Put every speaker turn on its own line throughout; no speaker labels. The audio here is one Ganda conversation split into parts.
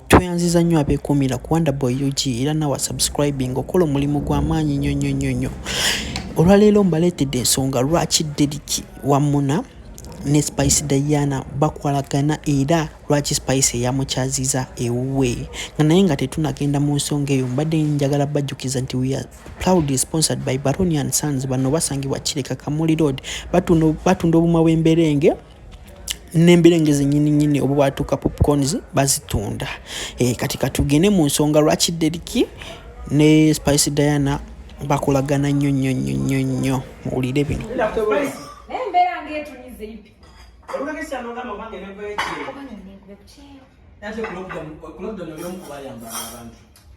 tweyanziza nnyo abeekuumira ku Wonderboy UG era nawa subscribing okola omulimu gw'amaanyi nnyo. Olwaleero mbaleetedde ensonga lwaki Derick wammuna ne Spice Diana bakwalagana era lwaki Spice yamukyaziza ewuwe nga naye nga tetunagenda mu nsonga eyo mbadde njagala bajjukiza nti we are proudly sponsored by Baronian Sons. Bano basangibwa Kireka Kamuli Road, batunda obumwa bw'emberenge n'emberenge zennyini obo bwatuuka popcorns bazitunda. Kati katugende mu nsonga lwaki Derick ne Spice Diana bakolagana nnyo muwulire bino.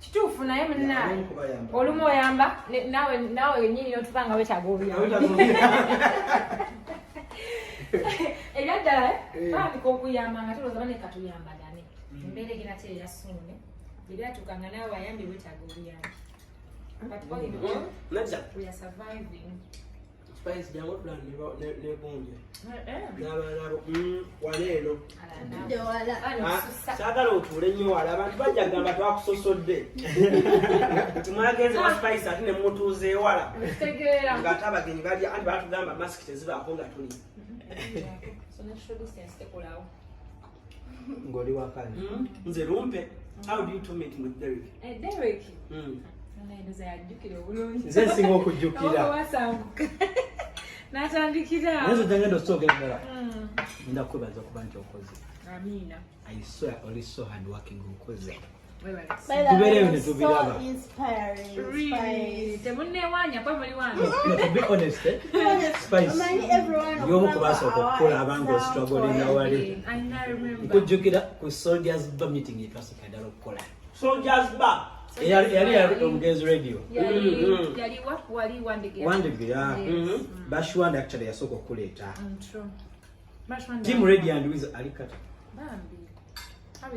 Kituufu naye munnaye olumu oyamba naawe wennyini n'otubanga wetagobya ebyaddala baandika okuyamba nga tulooza bane katuyambagane embeera egenda te eyasuune ebyatuukanga naawe ayambi wetaaga obuyambi but all in all we are surviving.
Spice jango plan ne bonje nabo waleero sagala otuule nnyo wala abantu bajja gamba twakusosodde timwagenze wa Spice ate ne mutuuze ewala ng'ate abagenyi balya anti batugamba masiki tezibaako nga tuli ng'oli wakali nze lumpe. How do you two meet with Derick?
Derick
nze singa okujjukira
natandikira
nazo tangenda osooka endala ndakwebaza okuba nti okoze.
Amina.
I swear only so hard working okoze.
Tubeereyo
ne tubiraba.
Temunneewanya kwa muli wange.
To be honest, Spice y'omu ku basooka okukola abanga ostruggle na wali. Nkujjukira ku Soldiers Bar meeting etwasooka ddala okukola.
Soldiers Bar
yali omugenzi radio
yali wali
Wandege Bashwanda actually yasooka okuleeta Team Radio and Wizo alikata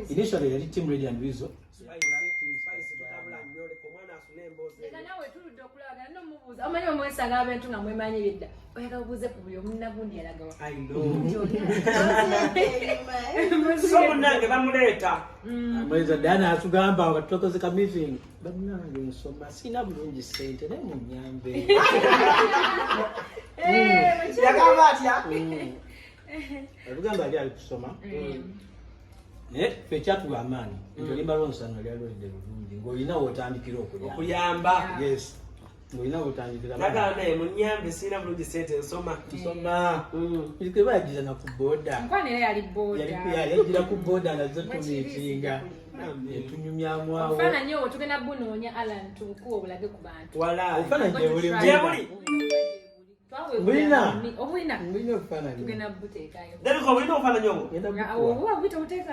initially yali Team Radio and Wizo
omanyi omwesanga abantu nga mwemanyi bidda oyagala obuuze ku buli omu nagundi yalagawa
so munnange bamuleeta
amweza Diana atugamba nga tutokoze ka meeting bannange nsoma sina bulungi ssente naye munnyambe
yagamba atya
atugamba ali kusoma naye ffe ekyatuwa amaanyi nti olimba lwonsano lyalwedde bulungi ng'olina wotandikira
okuyamba.
Yes. Ng'olina wotandikira
nagamba munnyambe sina bulungi ssente nsoma
kwe bayagira na ku booda
nkwana era yali booda
yagira ku booda nazo tumiitinga tunyumyamu awo
ofaananyi owo tugenda bunoonya Allan tukuwa obulage ku bantu
ofaananyi gyebuli
obulina
ofaananyi
tugenda buteekayo
Derick obulina obufaananyi obwo
obwo bwita buteeka